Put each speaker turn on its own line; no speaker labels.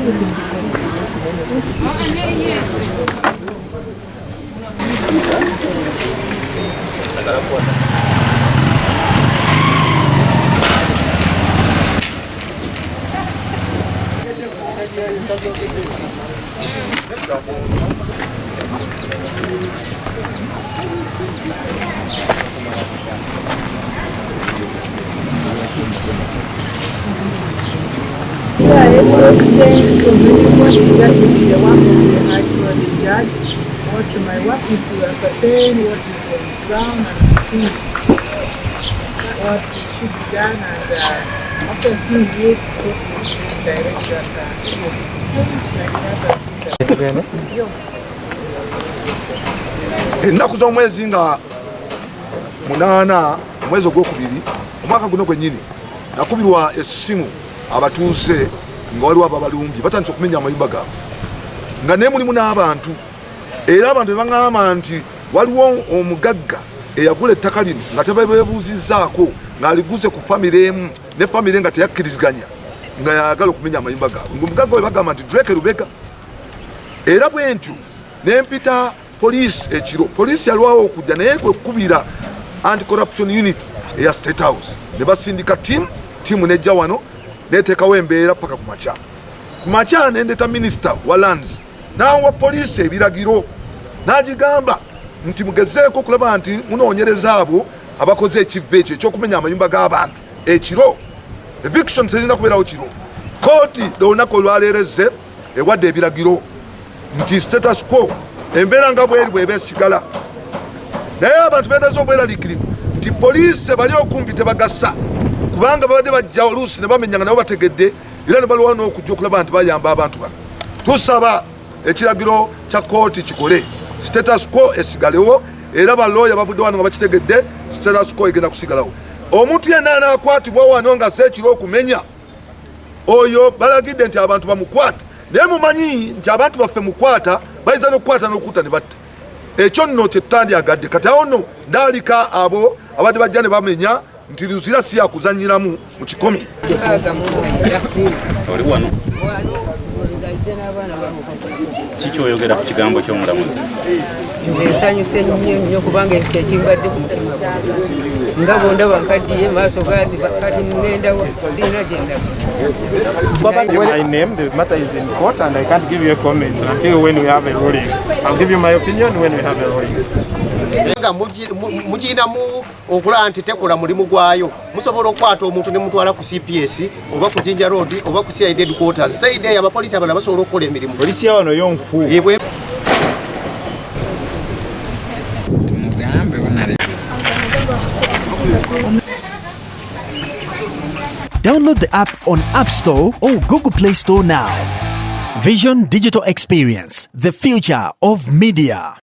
My work is to ascertain what is on the ground and to see what should be done, and after seeing it, direct that.
Ennaku z'omwezi nga 8 omwezi ogwokubiri omwaka guno gwennyini nakubirwa essimu abatuuze nga waliwo ababalumbi batandise okumenya amayumba gaabwe nga naye mulimu n'abantu era abantu bebaŋŋamba nti waliwo omugagga eyagula ettaka lino nga tebabeebuuzizzaako ng'aliguze ku famire emu ne famire nga teyakkiriziganya nga yagala okumenya amayumba gaabwe ngaomugagga we bagamba nti Drake Lubega. Era bwe ntyo nempita poliisi ekiro, poliisi yalwawo okujja naye kwekubira anti-corruption unit eya State House ne basindika tiimu nejja wano neteekawo embeera paka ku makya nendeta minisita wa lands n'awa poliisi ebiragiro n'agigamba nti mugezeeko okulaba nti munoonyereza abo abakoze ekivve ekyo ekyokumenya amayumba g'abantu ekiro. Eviction zirina kubeerawo kiro. Kkooti olunaku olwaleereze ewadde ebiragiro nti status quo embeera nga bweri bw'eba esigala, naye abantu beetaaze obweraliikirivu nti poliisi bali okumpi tebagasa kubanga babadde bajja oluusi ne bamenyanga nabo bategedde era ne baliwo n'okujja okulaba nti bayamba abantu bano. Tusaba ekiragiro kya kkooti kikole, status quo esigalewo, era balooya bavudde wano nga bakitegedde status quo egenda kusigalawo. Omuntu yenna anaakwatibwa wano nga seekiro okumenya oyo balagidde nti abantu bamukwata, naye mumanyi nti abantu baffe mukwata bayinza n'okukwata n'okutta ne batta. Ekyo nno kyetandyagadde kati awo nno ndaalika abo abadde bajja ne bamenya nti Luzira si yakuzanyiramu mu kikomi.
Kiki oyogera ku kigambo ky'omulamuzi?
Nsanyuse nnyo kubanga ekyekingadde nga bondaba nkaddiye maaso gazi kati ngendawo sirina gyendaga.
My name, the matter is in court and I can't give you a comment until when we have a ruling. I'll give you my opinion when we have a ruling.
Nga muginamu okulaba nti tekola mulimu gwayo musobola okukwata omuntu ne mutwala ku CPS oba ku Jinja Road oba ku CID headquarters. Saidi abapoliisi abalala basobola okukola emirimu.
Polisi wano yo nfu.
Download the app on App Store or Google Play Store now. Vision Digital Experience, the future of media.